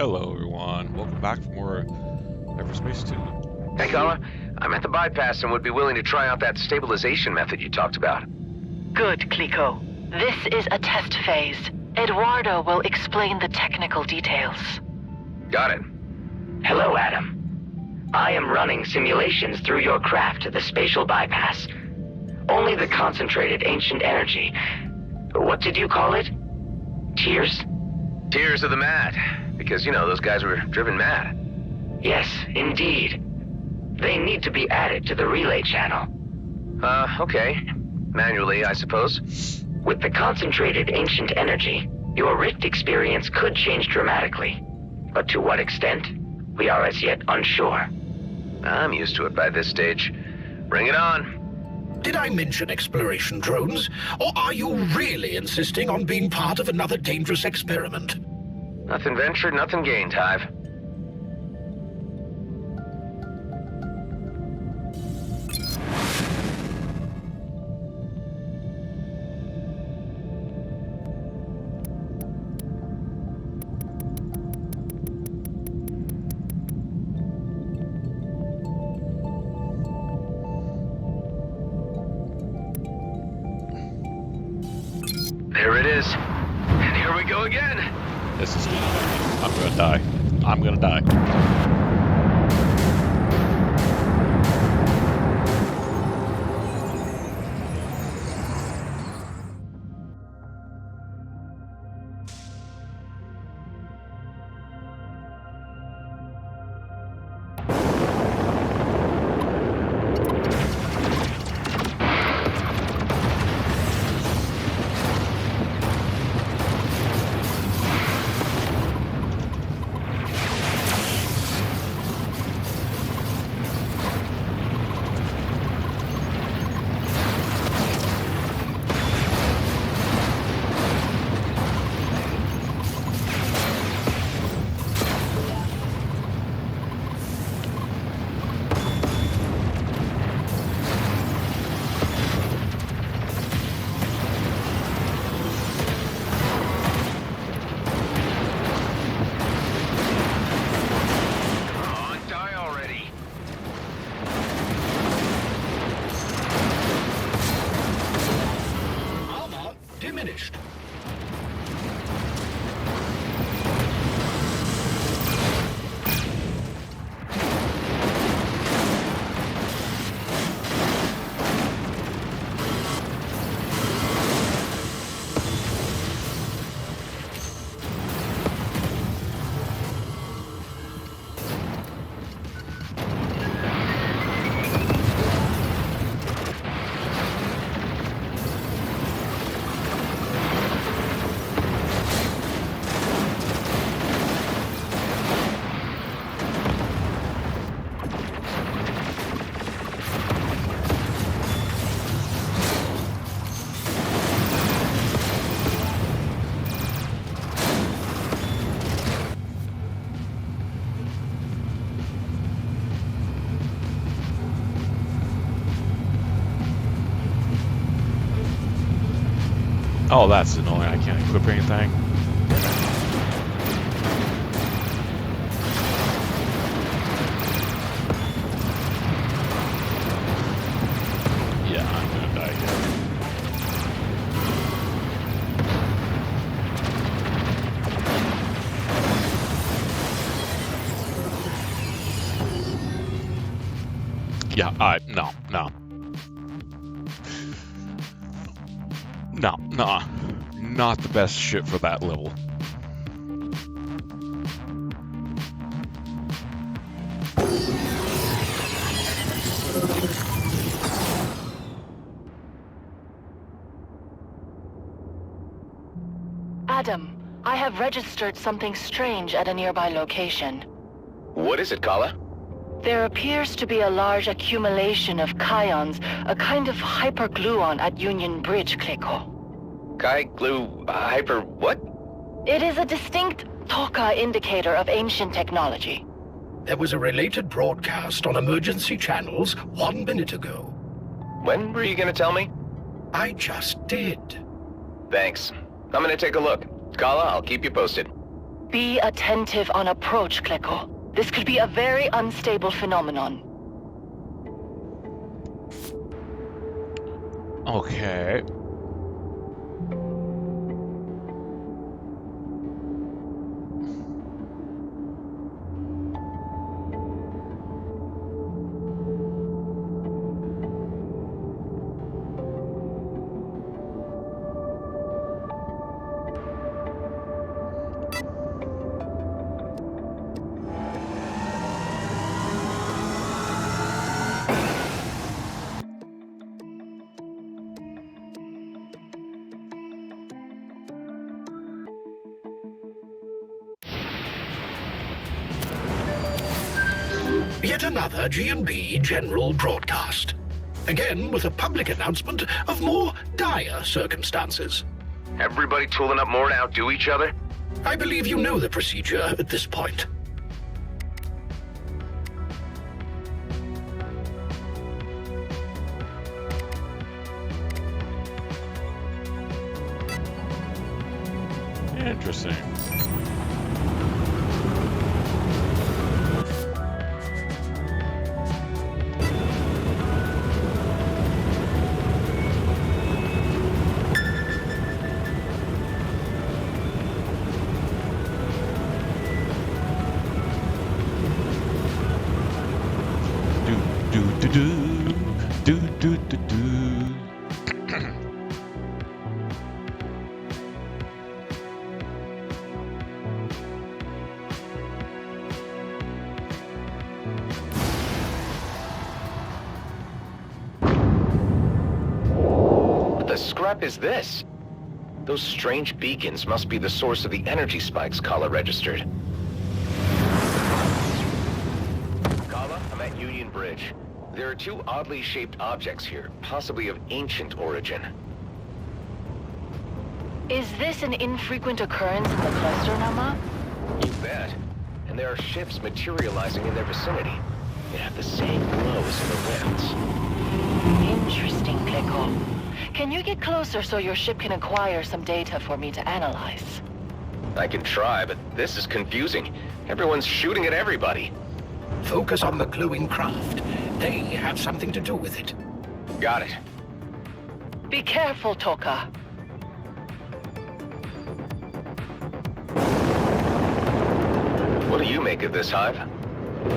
Hello, everyone. Welcome back for more Hyperspace 2. Hey, Kala. I'm at the bypass and would be willing to try out that stabilization method you talked about. Good, Kliko. This is a test phase. Eduardo will explain the technical details. Got it. Hello, Adam. I am running simulations through your craft to the spatial bypass. Only the concentrated ancient energy. What did you call it? Tears? Tears of the mad. Because, those guys were driven mad. Yes, indeed. They need to be added to the relay channel. Okay. Manually, I suppose. With the concentrated ancient energy, your rift experience could change dramatically. But to what extent, we are as yet unsure. I'm used to it by this stage. Bring it on. Did I mention exploration drones? Or are you really insisting on being part of another dangerous experiment? Nothing ventured, nothing gained, Hive. There it is. And here we go again. This is I'm gonna die. I'm gonna die. Diminished. Oh, that's annoying. I can't equip anything. Yeah, I'm gonna die here. Yeah, no. No, nah. Not the best shit for that level. Adam, I have registered something strange at a nearby location. What is it, Kala? There appears to be a large accumulation of Kions, a kind of hypergluon at Union Bridge, Kliko. Kai, glue, hyper, what? It is a distinct Toka indicator of ancient technology. There was a related broadcast on emergency channels 1 minute ago. When were you gonna tell me? I just did. Thanks. I'm gonna take a look. Kala, I'll keep you posted. Be attentive on approach, Kleko. This could be a very unstable phenomenon. Okay. Yet another G&B general broadcast. Again with a public announcement of more dire circumstances. Everybody tooling up more to outdo each other? I believe you know the procedure at this point. Interesting. What the scrap is this? Those strange beacons must be the source of the energy spikes Kala registered. Kala, I'm at Union Bridge. There are two oddly shaped objects here, possibly of ancient origin. Is this an infrequent occurrence in the cluster, Nama? You bet. And there are ships materializing in their vicinity. They have the same glow as in the rifts. Interesting, Kleko. Can you get closer so your ship can acquire some data for me to analyze? I can try, but this is confusing. Everyone's shooting at everybody. Focus on the glowing craft. They have something to do with it. Got it. Be careful, Toka. What do you make of this, Hive?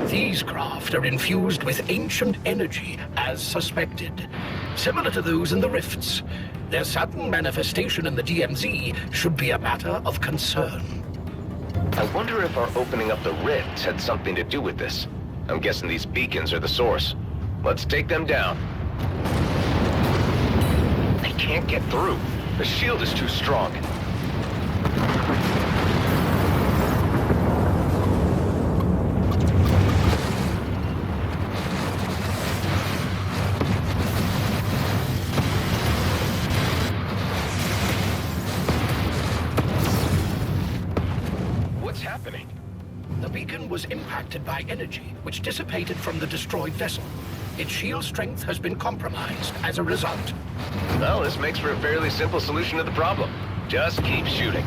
These craft are infused with ancient energy, as suspected. Similar to those in the rifts. Their sudden manifestation in the DMZ should be a matter of concern. I wonder if our opening up the rifts had something to do with this. I'm guessing these beacons are the source. Let's take them down. They can't get through. The shield is too strong. What's happening? The beacon was impacted by energy, which dissipated from the destroyed vessel. Its shield strength has been compromised as a result. Well, this makes for a fairly simple solution to the problem. Just keep shooting.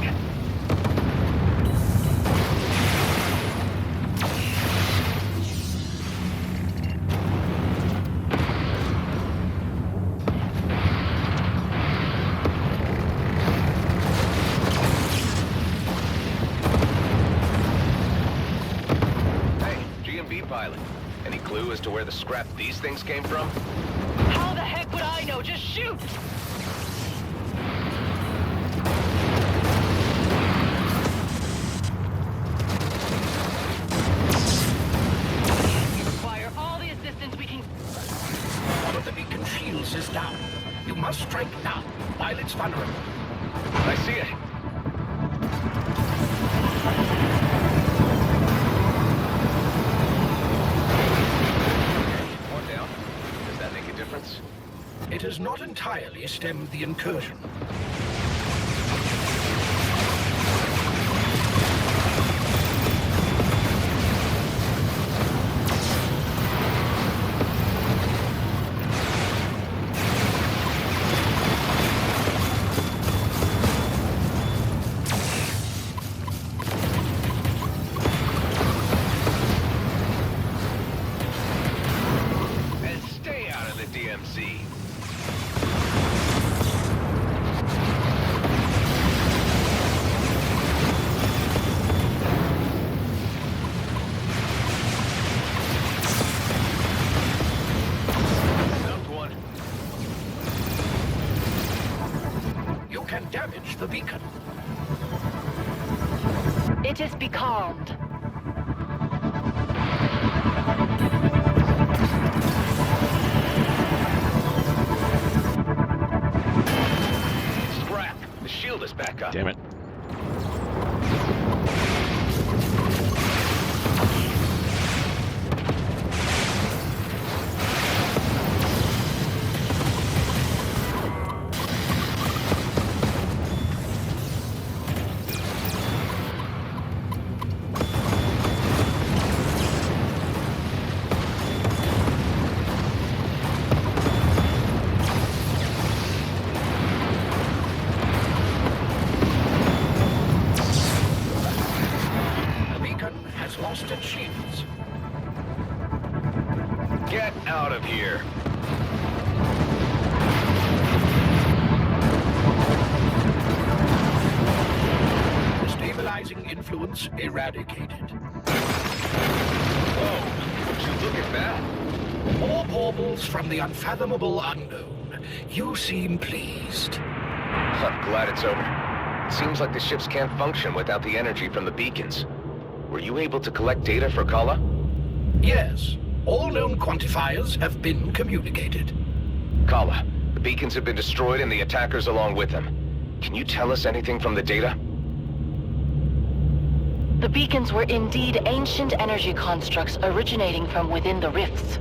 Hey, GMB pilot. Any clue as to where the scrap these things came from? How the heck would I know? Just shoot! We require all the assistance we can. One of the beacon shields is down. You must strike now, while it's vulnerable. I see it. One down. Does that make a difference? It has not entirely stemmed the incursion. the beacon. It is becalmed. Scrap! The shield is back up. Damn it. The beacon has lost its shields. Get out of here! Stabilizing influence eradicated. Whoa! Would you look at that? More baubles from the unfathomable unknown. You seem pleased. I'm glad it's over. It seems like the ships can't function without the energy from the beacons. Were you able to collect data for Kala? Yes, all known quantifiers have been communicated. Kala, the beacons have been destroyed and the attackers along with them. Can you tell us anything from the data? The beacons were indeed ancient energy constructs originating from within the rifts.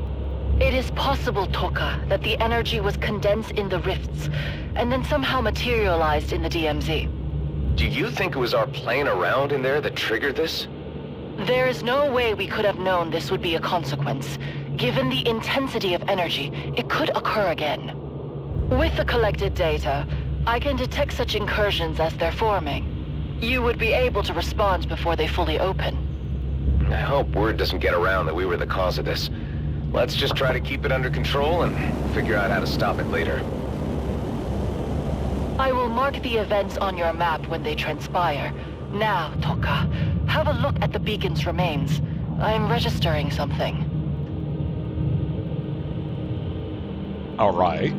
It is possible, Toka, that the energy was condensed in the rifts, and then somehow materialized in the DMZ. Do you think it was our playing around in there that triggered this? There is no way we could have known this would be a consequence. Given the intensity of energy, it could occur again. With the collected data, I can detect such incursions as they're forming. You would be able to respond before they fully open. I hope word doesn't get around that we were the cause of this. Let's just try to keep it under control and figure out how to stop it later. I will mark the events on your map when they transpire. Now, Toka, have a look at the beacon's remains. I am registering something. All right.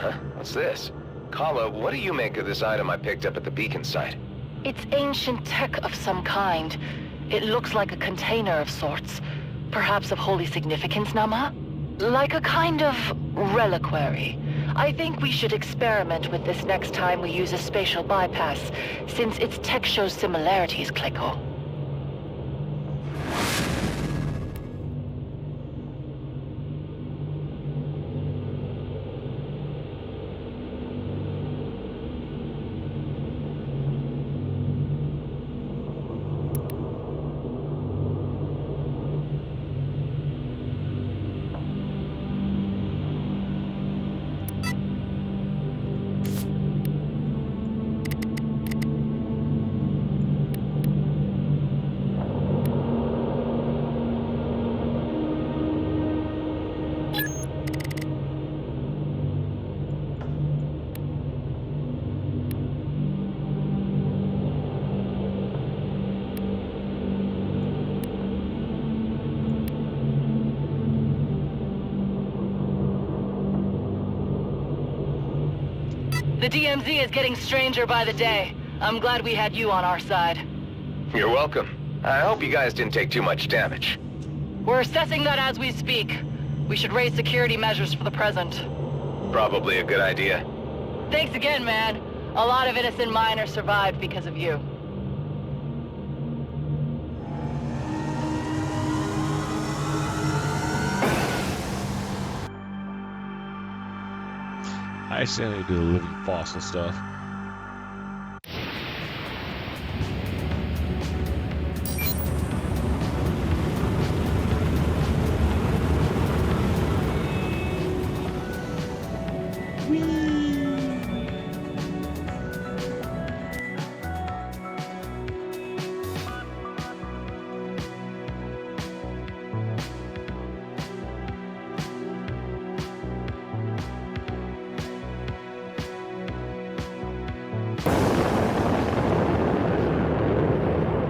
Huh? What's this? Kala, what do you make of this item I picked up at the beacon site? It's ancient tech of some kind. It looks like a container of sorts. Perhaps of holy significance, Nama? Like a kind of reliquary. I think we should experiment with this next time we use a spatial bypass, since its tech shows similarities, Kliko. The DMZ is getting stranger by the day. I'm glad we had you on our side. You're welcome. I hope you guys didn't take too much damage. We're assessing that as we speak. We should raise security measures for the present. Probably a good idea. Thanks again, man. A lot of innocent miners survived because of you. I accidentally do the living fossil stuff.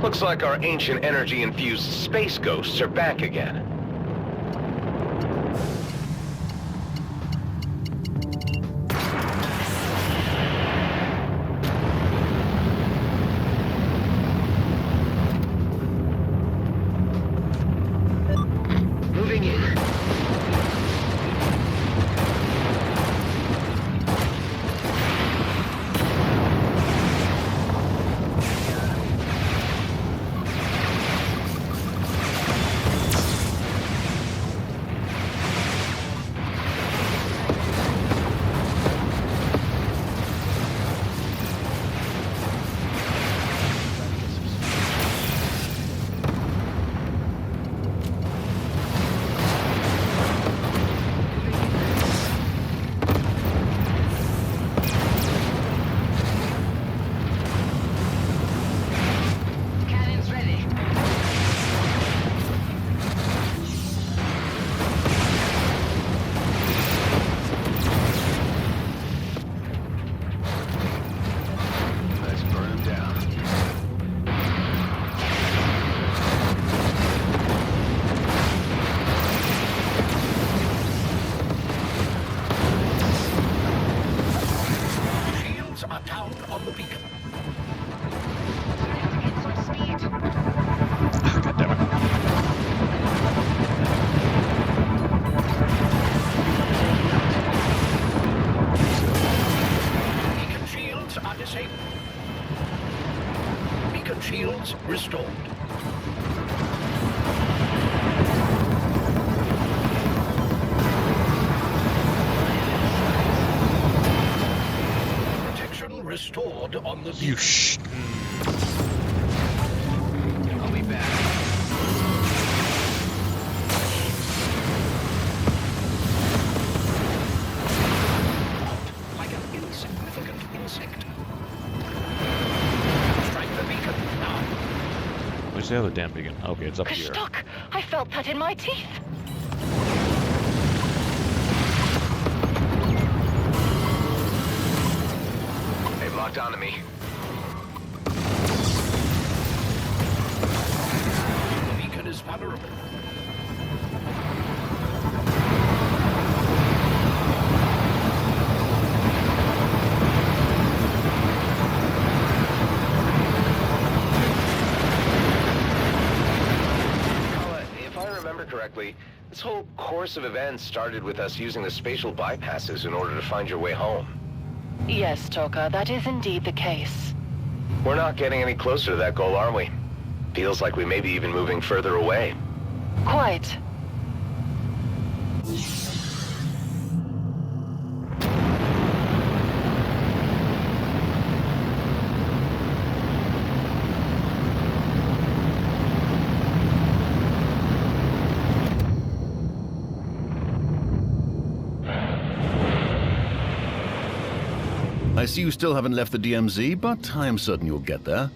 Looks like our ancient energy-infused space ghosts are back again. on the You beacon. I'll be back. Like an insignificant insect. Strike the beacon now. Where's the other damn beacon? Okay, it's up here. Stuck. I felt that in my teeth. They've locked onto me. The beacon is vulnerable. Kala, if I remember correctly, this whole course of events started with us using the spatial bypasses in order to find your way home. Yes, Toka, that is indeed the case. We're not getting any closer to that goal, are we? Feels like we may be even moving further away. Quite. I see you still haven't left the DMZ, but I am certain you'll get there.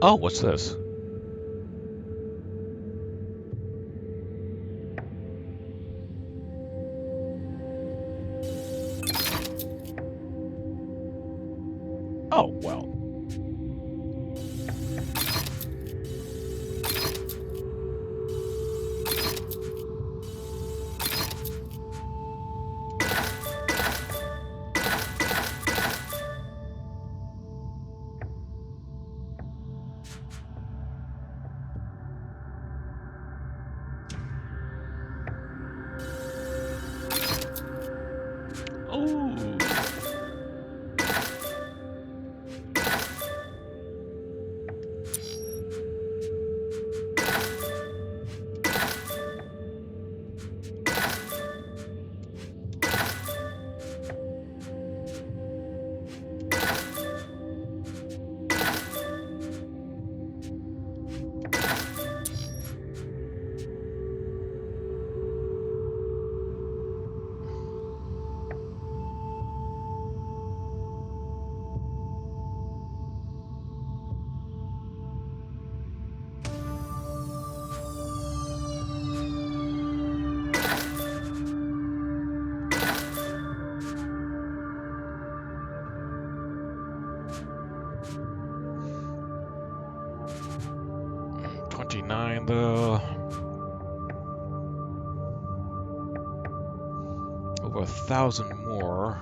Oh, what's this? Oh, well. Oh. $29 though. Over 1,000 more.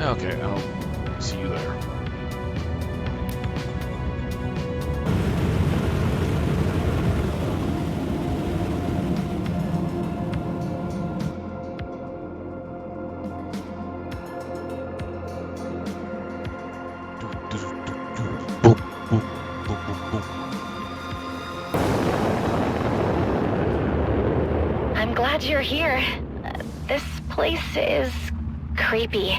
Okay, I'll see you there. Boom, boom, boom, boom, boom. I'm glad you're here. This place is creepy.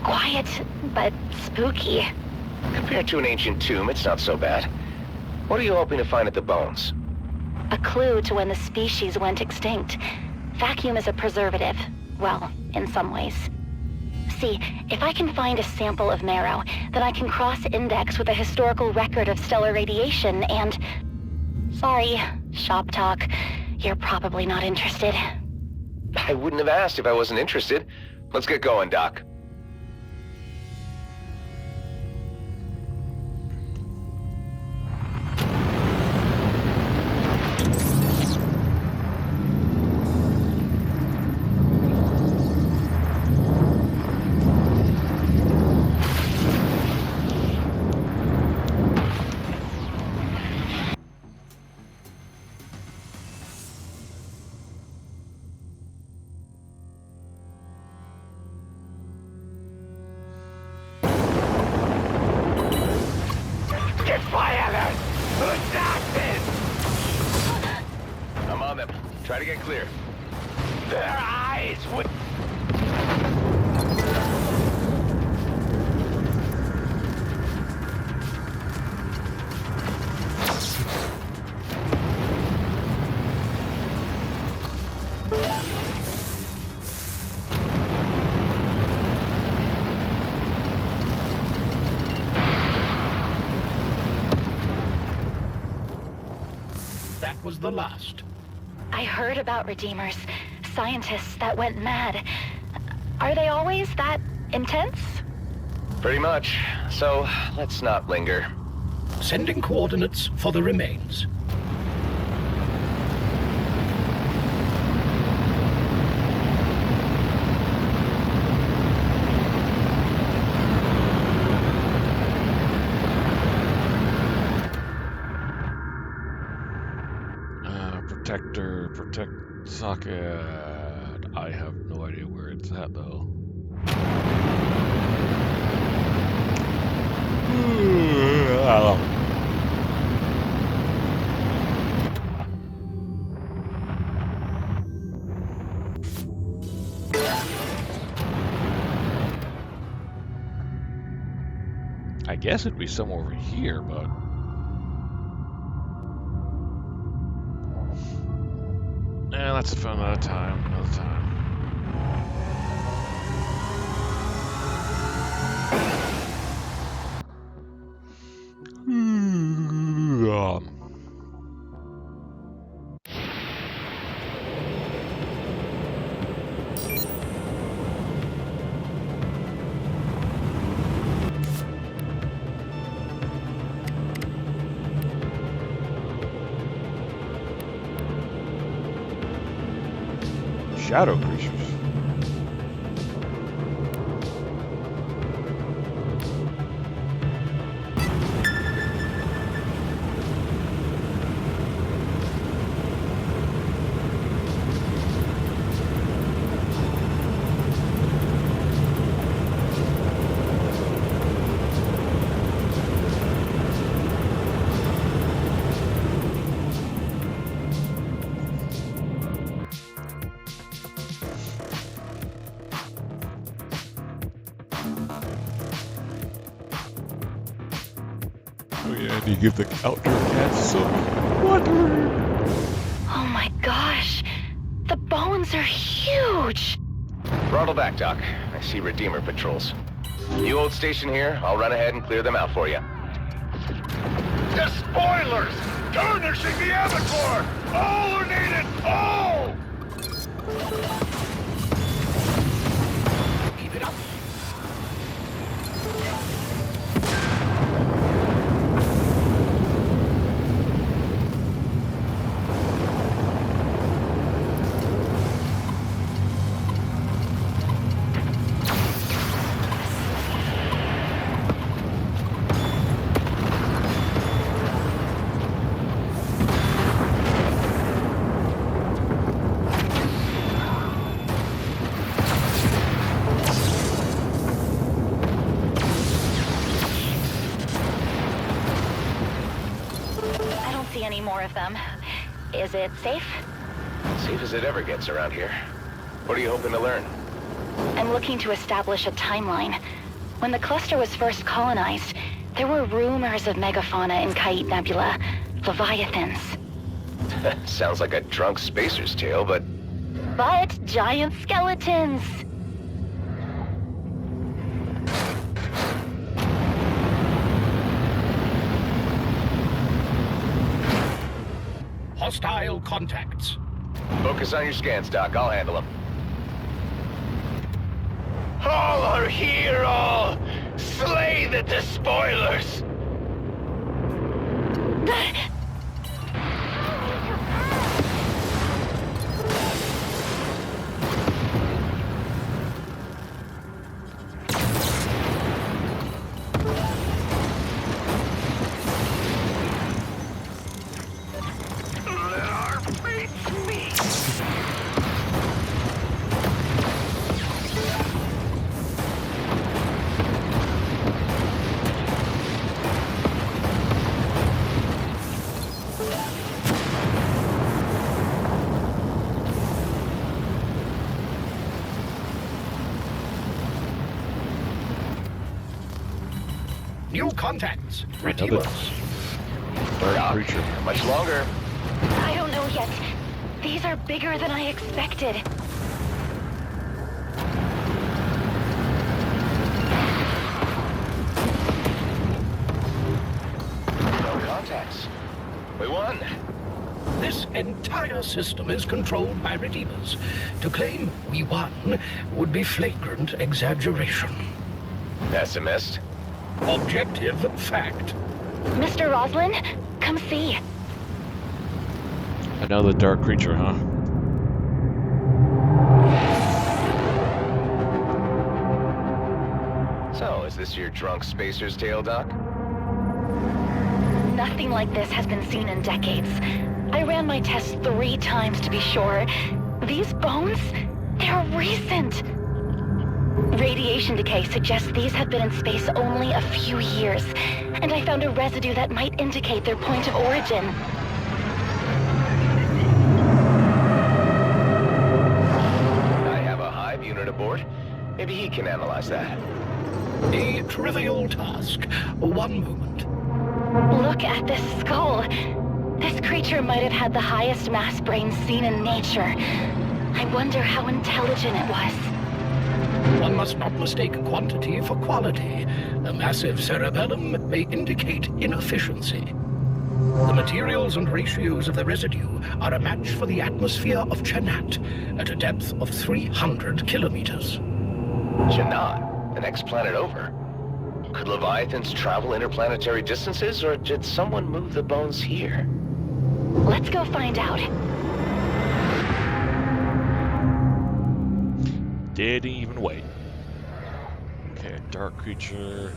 Quiet, but spooky. Compared to an ancient tomb, it's not so bad. What are you hoping to find at the bones? A clue to when the species went extinct. Vacuum is a preservative. Well, in some ways. See, if I can find a sample of marrow, then I can cross-index with a historical record of stellar radiation and... Sorry, shop talk. You're probably not interested. I wouldn't have asked if I wasn't interested. Let's get going, Doc. Get fire! Who's that? I'm on them. Try to get clear. Their eyes would... That was the last. I heard about Redeemers, scientists that went mad. Are they always that intense? Pretty much. So, let's not linger. Sending coordinates for the remains. Protect socket. I have no idea where it's at though. I guess it'd be somewhere over here, but yeah, that's for another time. Another time. Shadow creatures. Oh yeah, and you give the outdoor cats some water. Oh my gosh! The bones are huge! Throttle back, Doc. I see Redeemer patrols. You hold station here. I'll run ahead and clear them out for you. The spoilers! Tarnishing the Avatar! All are needed! All! Keep it up. more of them. Is it safe? Safe as it ever gets around here. What are you hoping to learn? I'm looking to establish a timeline. When the cluster was first colonized, there were rumors of megafauna in Kite Nebula, leviathans. Sounds like a drunk spacer's tale, but But giant skeletons! Hostile contacts. focus on your scans, Doc. I'll handle them. All are here, all! Slay the despoilers! New contacts. Another Redeemers. dark creature. Much longer. I don't know yet. These are bigger than I expected. No contacts. We won. This entire system is controlled by Redeemers. To claim we won would be flagrant exaggeration. Pessimist. Objective fact. Mr. Roslin, come see. Another dark creature, huh? So, is this your drunk spacer's tale, Doc? Nothing like this has been seen in decades. I ran my tests 3 times to be sure. These bones, they're recent. Radiation decay suggests these have been in space only a few years, and I found a residue that might indicate their point of origin. I have a hive unit aboard. Maybe he can analyze that. A trivial task. One moment. Look at this skull. This creature might have had the highest mass brain seen in nature. I wonder how intelligent it was. One must not mistake quantity for quality. A massive cerebellum may indicate inefficiency. The materials and ratios of the residue are a match for the atmosphere of Chanat at a depth of 300 kilometers. Janat, the next planet over. Could Leviathans travel interplanetary distances, or did someone move the bones here? Let's go find out. Didn't even wait. Okay, dark creature.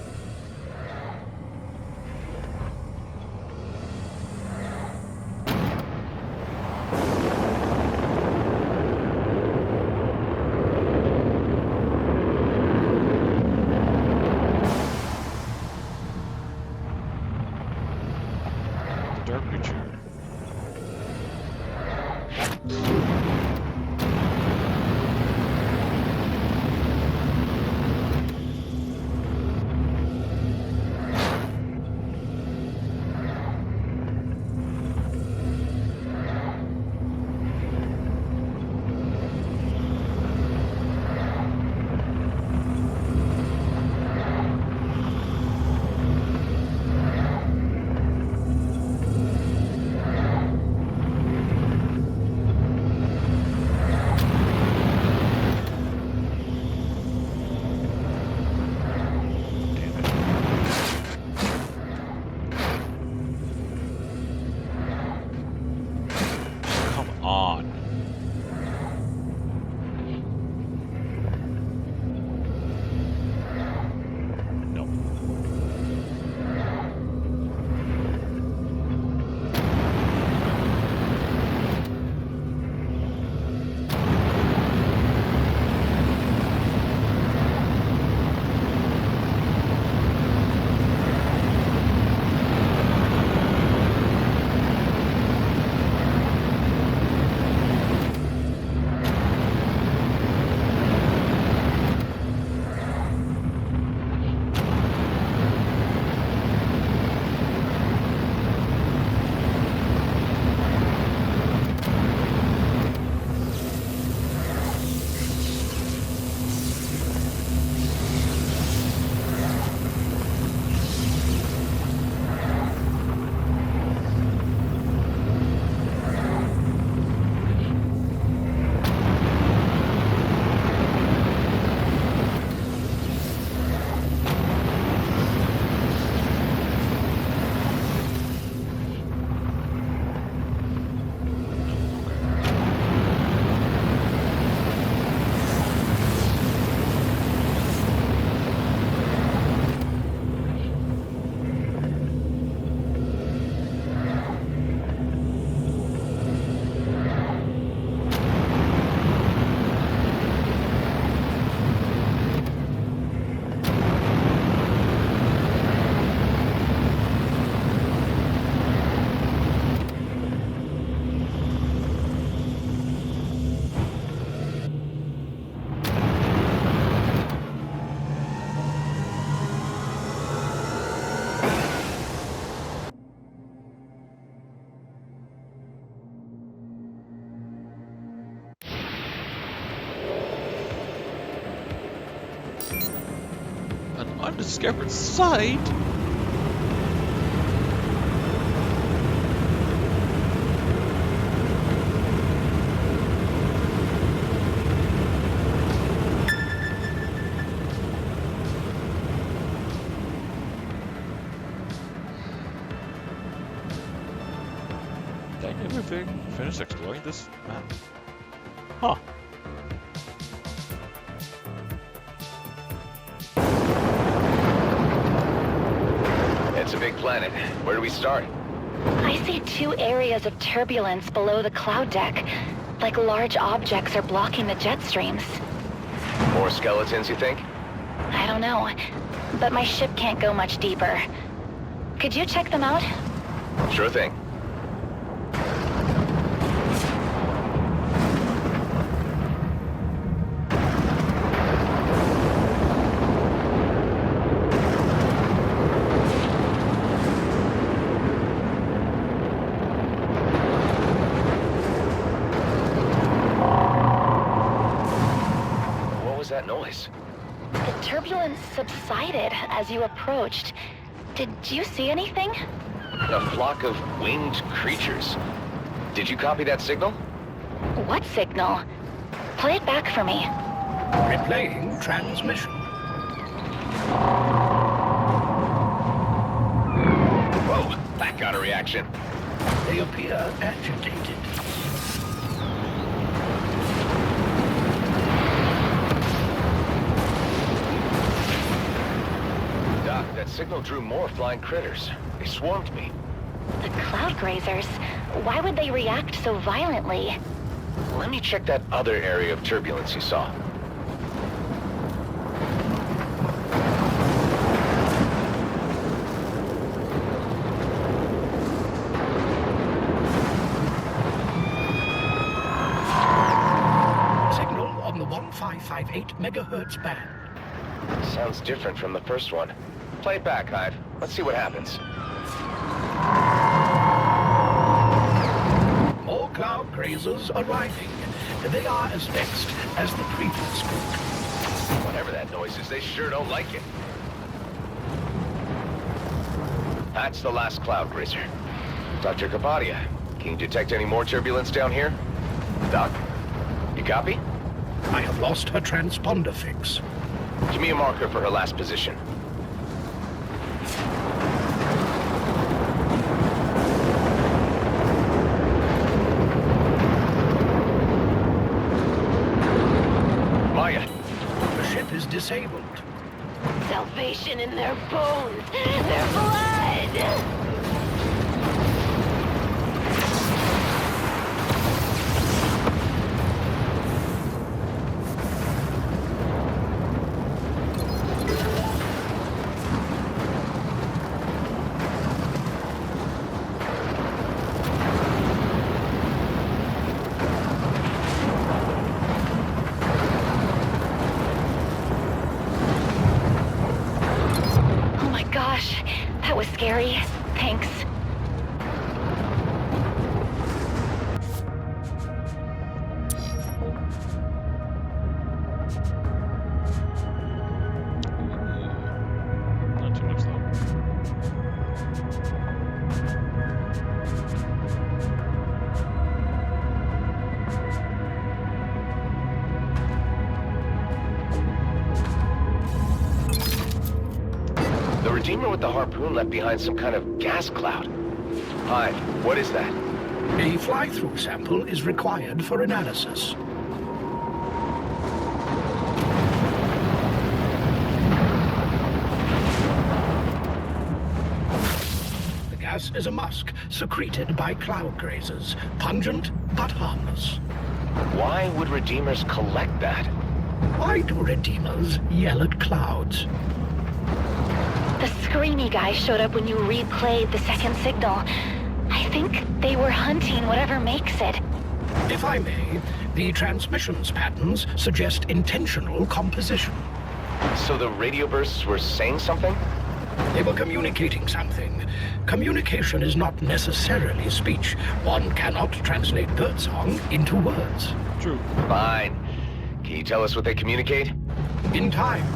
The dark creature. Undiscovered site? Did I ever finish exploring this map? Huh. It's a big planet. Where do we start? I see 2 areas of turbulence below the cloud deck. Like large objects are blocking the jet streams. More skeletons, you think? I don't know, but my ship can't go much deeper. Could you check them out? Sure thing. What was that noise? The turbulence subsided as you approached. Did you see anything? A flock of winged creatures. Did you copy that signal? What signal? Play it back for me. Replaying transmission. Whoa, that got a reaction. They appear agitated. Doc, that signal drew more flying critters. They swarmed me. The cloud grazers. Why would they react so violently? Let me check that other area of turbulence you saw. Signal on the 1558 megahertz band. Sounds different from the first one. Play it back, Hive. Let's see what happens. More cloud grazers arriving. They are as vexed as the previous group. Whatever that noise is, they sure don't like it. That's the last cloud grazer. Dr. Kapadia, can you detect any more turbulence down here? Doc, you copy? I have lost her transponder fix. Give me a marker for her last position. Maya, The ship is disabled. Salvation in their bones, their blood! Oh my gosh, that was scary. Thanks. Not too much though. the Redeemer with the harpoon left behind some kind of gas cloud. Hive, what is that? A fly-through sample is required for analysis. The gas is a musk secreted by cloud grazers, pungent but harmless. Why would Redeemers collect that? Why do Redeemers yell at clouds? The screamy guy showed up when you replayed the second signal. I think they were hunting whatever makes it. If I may, the transmissions patterns suggest intentional composition. So the radio bursts were saying something? They were communicating something. Communication is not necessarily speech. One cannot translate birdsong into words. True. Fine. Can you tell us what they communicate? In time,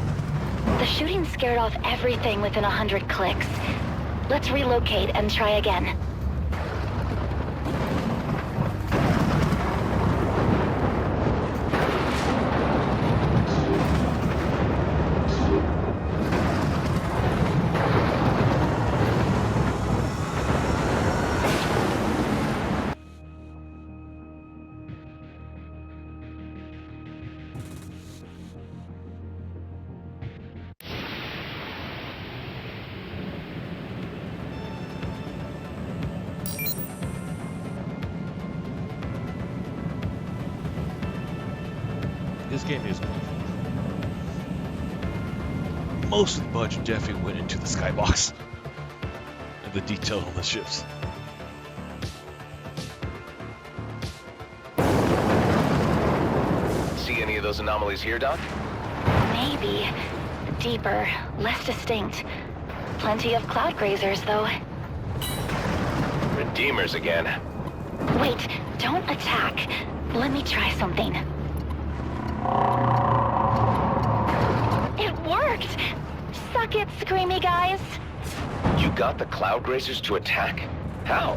The shooting scared off everything within 100 clicks. Let's relocate and try again. This game is most of the budget definitely went into the skybox and the detail on the ships. See any of those anomalies here, Doc? Maybe. Deeper, less distinct. Plenty of cloud grazers, though. Redeemers again. Wait, don't attack. Let me try something. It worked! Suck it, screamy guys! You got the Cloud Grazers to attack? How?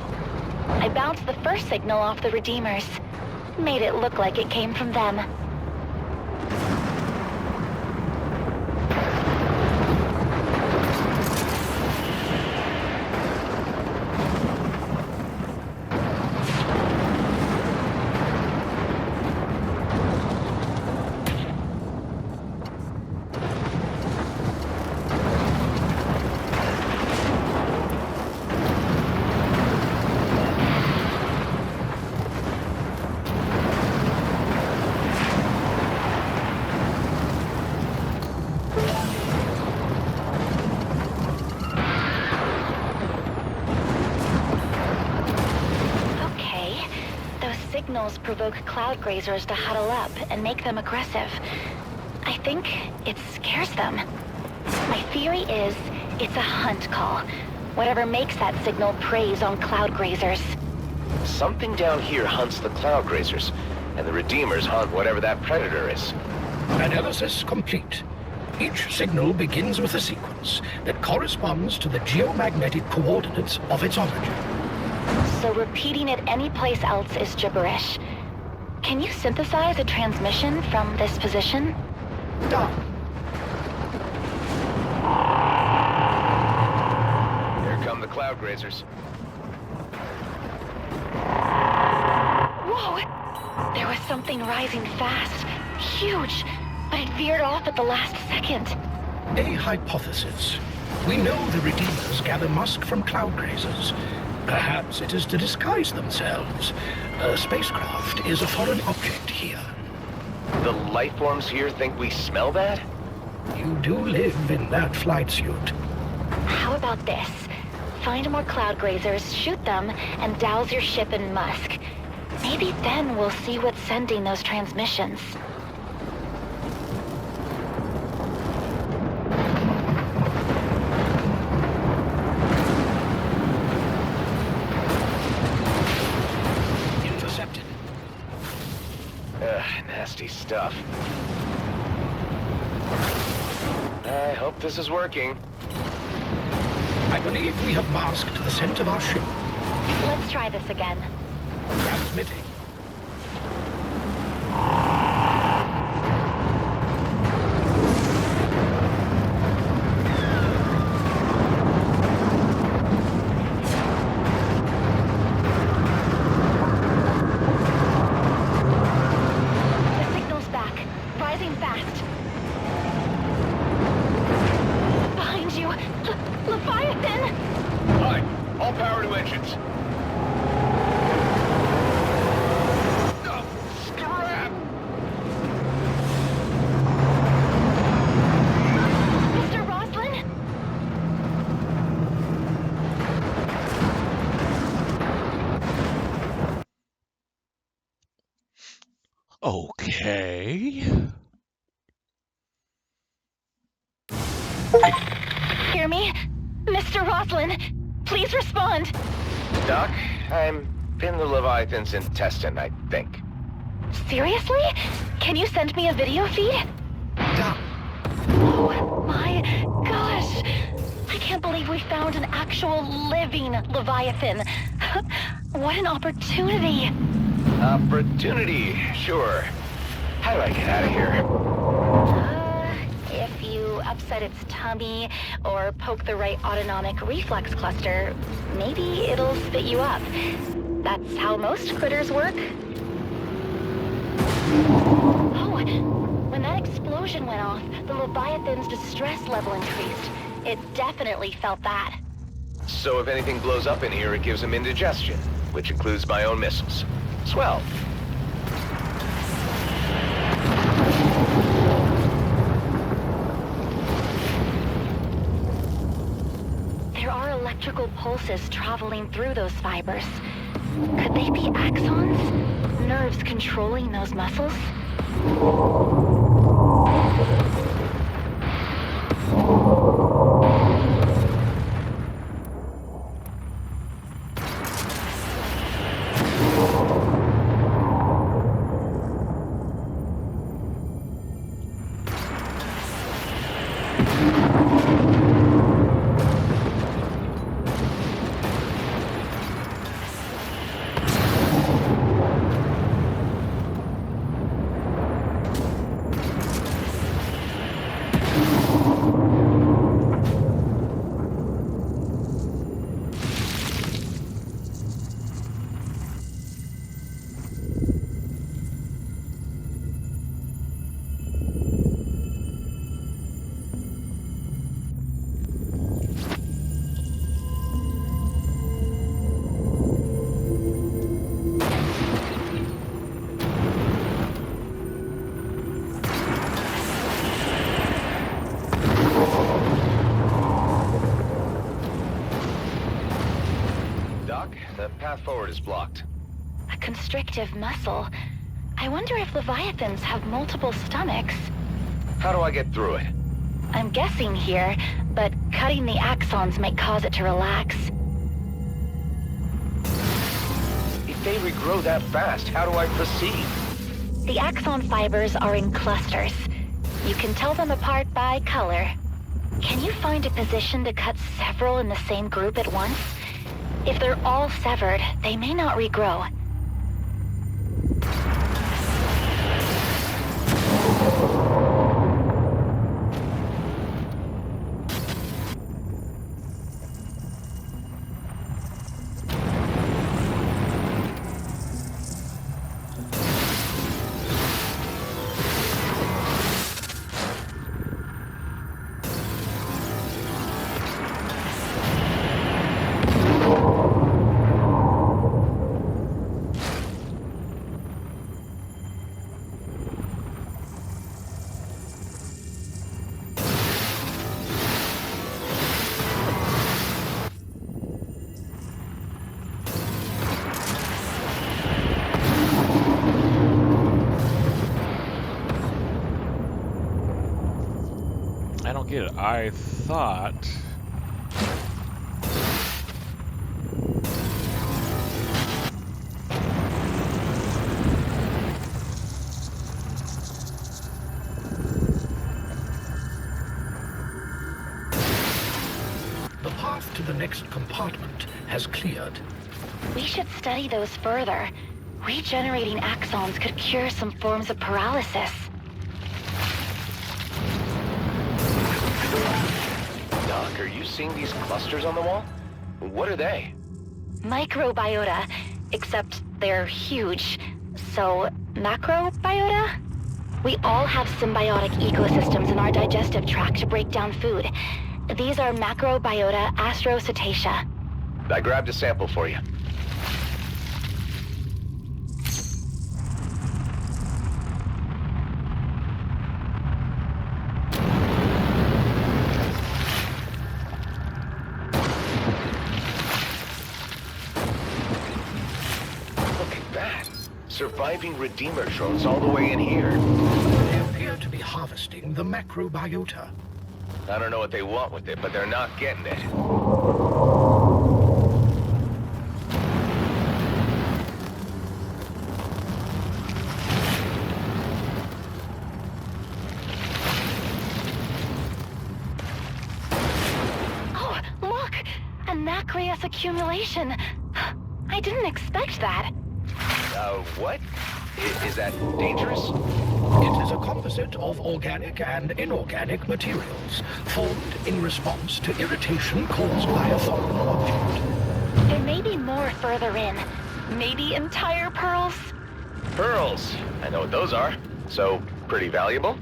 I bounced the first signal off the Redeemers. Made it look like it came from them. Signals provoke cloud grazers to huddle up and make them aggressive. I think it scares them. My theory is it's a hunt call. Whatever makes that signal preys on cloud grazers. Something down here hunts the Cloud Grazers, and the Redeemers hunt whatever that predator is. Analysis complete. Each signal begins with a sequence that corresponds to the geomagnetic coordinates of its origin. So repeating it any place else is gibberish. Can you synthesize a transmission from this position? Done. Here come the Cloud Grazers. Whoa! There was something rising fast. Huge. But it veered off at the last second. A hypothesis. We know the Redeemers gather musk from cloud grazers. Perhaps it is to disguise themselves. A spacecraft is a foreign object here. The life forms here think we smell that? You do live in that flight suit. How about this? Find more cloud grazers, shoot them, and douse your ship in musk. Maybe then we'll see what's sending those transmissions. Nasty stuff. I hope this is working. I believe we have masked the scent of our ship. Let's try this again. Transmitting. Okay. Hear me? Mr. Roslin, please respond. Doc, I'm in the Leviathan's intestine, I think. Seriously? Can you send me a video feed? Done. Oh my my gosh! I can't believe we found an actual living Leviathan. What an opportunity! Opportunity, sure. How do I get out of here? If you upset its tummy or poke the right autonomic reflex cluster, maybe it'll spit you up. That's how most critters work. Oh, when that explosion went off, the Leviathan's distress level increased. It definitely felt that. So if anything blows up in here, it gives him indigestion, which includes my own missiles. Swell. There are electrical pulses traveling through those fibers. Could they be axons? Nerves controlling those muscles? The path forward is blocked. A constrictive muscle. I wonder if Leviathans have multiple stomachs. How do I get through it? I'm guessing here, but cutting the axons might cause it to relax. If they regrow that fast, how do I proceed? The axon fibers are in clusters. You can tell them apart by color. Can you find a position to cut several in the same group at once? If they're all severed, they may not regrow. I don't get it. I thought... The path to the next compartment has cleared. We should study those further. Regenerating axons could cure some forms of paralysis. Doc, are you seeing these clusters on the wall? What are they? Microbiota, except they're huge. So, macrobiota? We all have symbiotic ecosystems in our digestive tract to break down food. These are Macrobiota astrocetacea. I grabbed a sample for you. Look at that. Surviving Redeemer drones all the way in here. They appear to be harvesting the macrobiota. I don't know what they want with it, but they're not getting it. aqueous accumulation. I didn't expect that. What? Is that dangerous? It is a composite of organic and inorganic materials, formed in response to irritation caused by a foreign object. There may be more further in. Maybe entire pearls? Pearls. I know what those are. So, pretty valuable?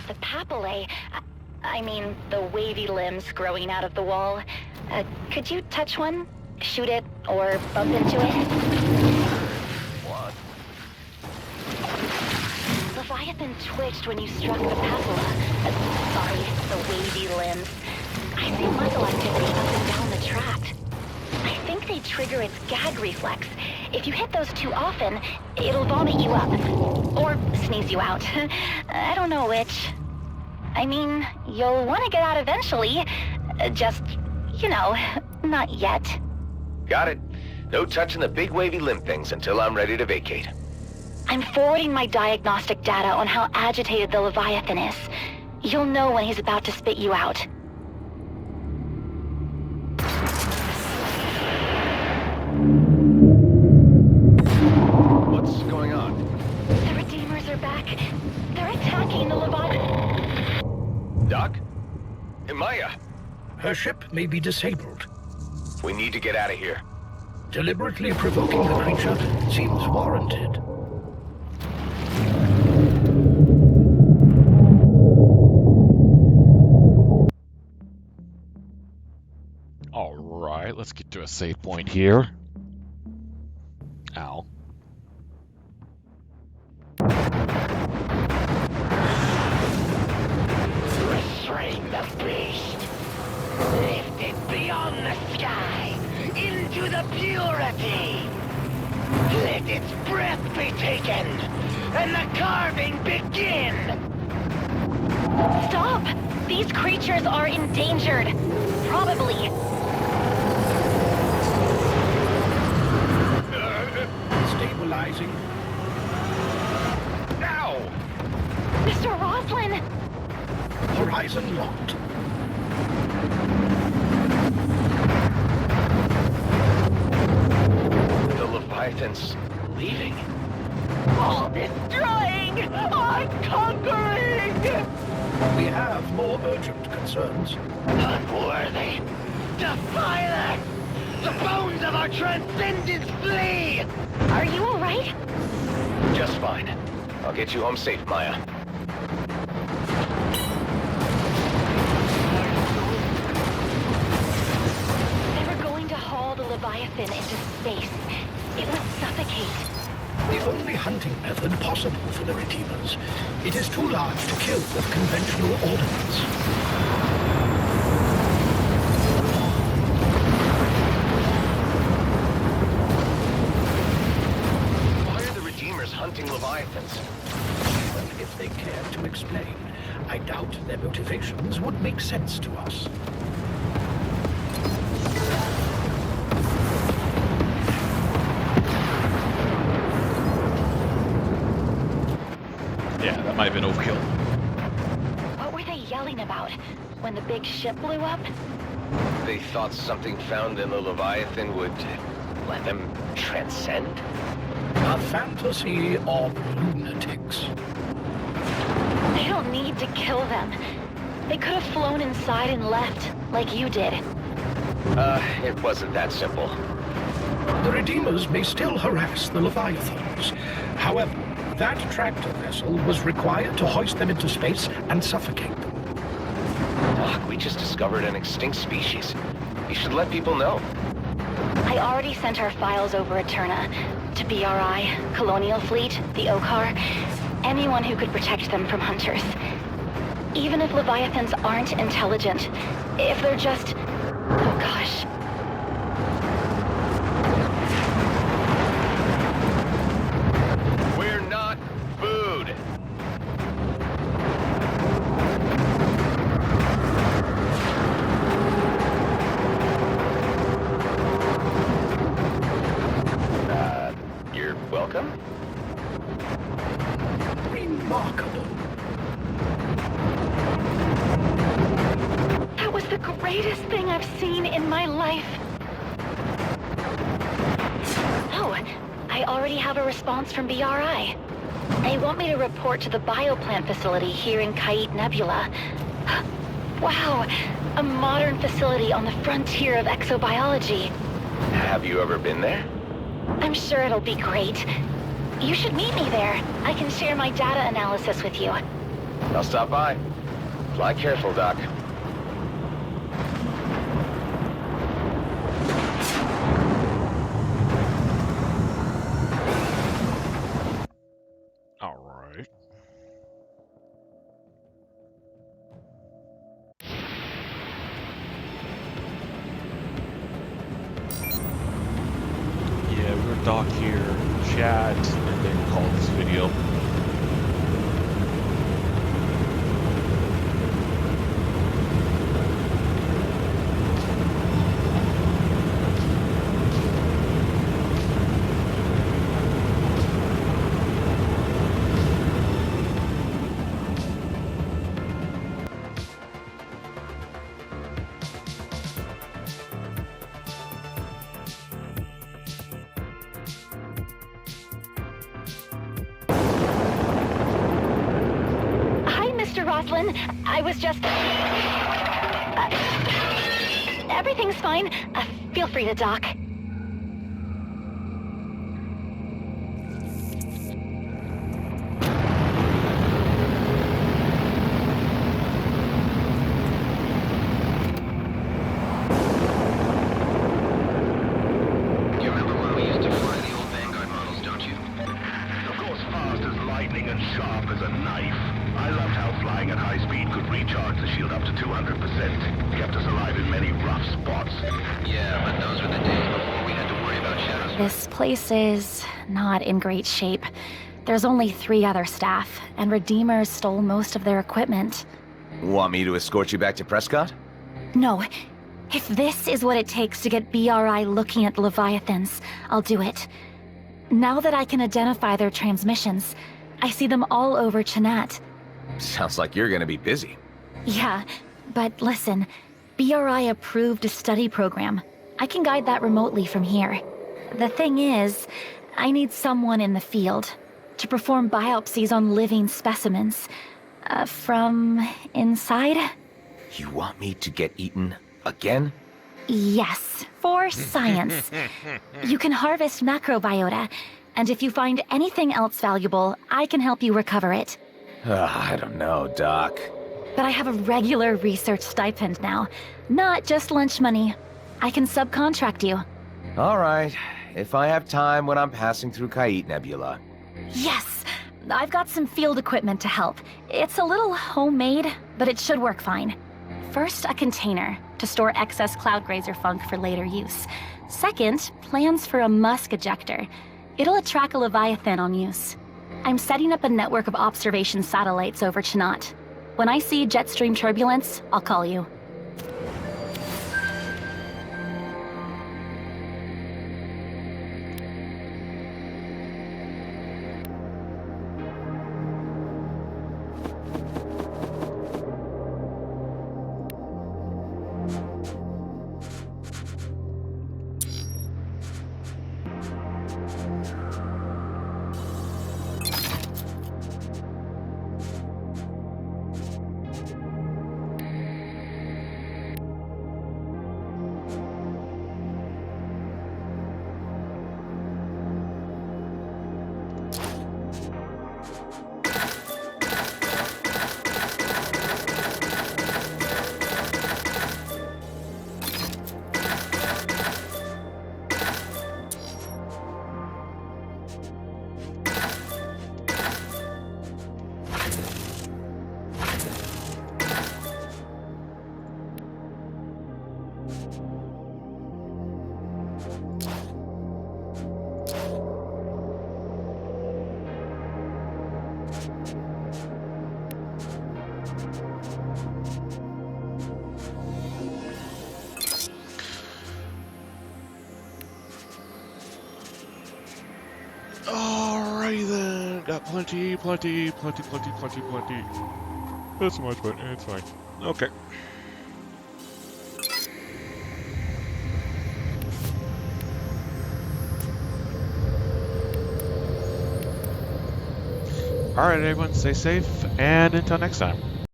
The papillae, I mean, the wavy limbs growing out of the wall. Could you touch one? Shoot it, or bump into it? What? Leviathan twitched when you struck the papilla. Sorry, the wavy limbs. I see muscle activity up and down the tract. I think they trigger its gag reflex. If you hit those too often, it'll vomit you up. Or sneeze you out. I don't know which. I mean, you'll want to get out eventually. Just, not yet. Got it. No touching the big wavy limb things until I'm ready to vacate. I'm forwarding my diagnostic data on how agitated the Leviathan is. You'll know when he's about to spit you out. What's going on? The Redeemers are back. They're attacking the Leviathan. Doc? Hey, Maya. Her ship may be disabled. We need to get out of here. Deliberately provoking the creature seems warranted. Alright, let's get to a save point here. Ow. Restrain the beast. Lift it beyond the sky, into the purity. Let its breath be taken, and the carving begin. Stop! These creatures are endangered. Probably. Stabilizing. Now! Mr. Roslin! Horizon locked. The Leviathan's leaving. All destroying, unconquering, We have more urgent concerns. unworthy. Defy that! The bones of our transcendence flee! Are you alright? Just fine. I'll get you home safe, Maya. They were going to haul the Leviathan into space. It would suffocate. The only hunting method possible for the Redeemers. It is too large to kill with conventional ordnance. Why are the Redeemers hunting Leviathans? Well, if they cared to explain, I doubt their motivations would make sense to us. Yeah, that might have been overkill. What were they yelling about when the big ship blew up? They thought something found in the Leviathan would let them transcend? A fantasy of lunatics. They don't need to kill them. They could have flown inside and left, like you did. It wasn't that simple. The Redeemers may still harass the Leviathans. However, that tractor vessel was required to hoist them into space and suffocate them. Doc, we just discovered an extinct species. You should let people know. I already sent our files over Eterna to BRI, Colonial Fleet, the Okar, anyone who could protect them from hunters. Even if Leviathans aren't intelligent, if they're just... oh gosh. We're not food. You're them? Remarkable. That was the greatest thing I've seen in my life. Oh, I already have a response from BRI. They want me to report to the bioplant facility here in Kait Nebula. Wow, a modern facility on the frontier of exobiology. Have you ever been there? I'm sure it'll be great. You should meet me there. I can share my data analysis with you. I'll stop by. Fly careful, Doc. All right. Yeah, we're gonna dock here, chat, and then call this video. Hi, Mr. Roslin. I was just... everything's fine. Feel free to dock. You remember when we used to fly the old Vanguard models, don't you? Of course, fast as lightning and sharp as a knife. I loved how flying at high speed could recharge the shield up to 200%. Kept us alive in many rough spots. Yeah, but those were the days before we had to worry about shadows. This place is not in great shape. There's only 3 other staff, and Redeemers stole most of their equipment. Want me to escort you back to Prescott? No. If this is what it takes to get BRI looking at the Leviathans, I'll do it. Now that I can identify their transmissions, I see them all over Chenat. Sounds like you're gonna be busy. Yeah, but listen, BRI approved a study program. I can guide that remotely from here. The thing is, I need someone in the field to perform biopsies on living specimens. From inside? You want me to get eaten again? Yes, for science. You can harvest macrobiota, and if you find anything else valuable, I can help you recover it. I don't know, Doc. But I have a regular research stipend now, not just lunch money. I can subcontract you. All right, if I have time when I'm passing through Kait Nebula. Yes! I've got some field equipment to help. It's a little homemade, but it should work fine. First, a container to store excess cloud grazer funk for later use. Second, plans for a musk ejector. It'll attract a Leviathan on use. I'm setting up a network of observation satellites over Chenat. When I see jet stream turbulence, I'll call you. All got plenty. That's much, but it's fine. Okay. Alright, everyone, stay safe, and until next time.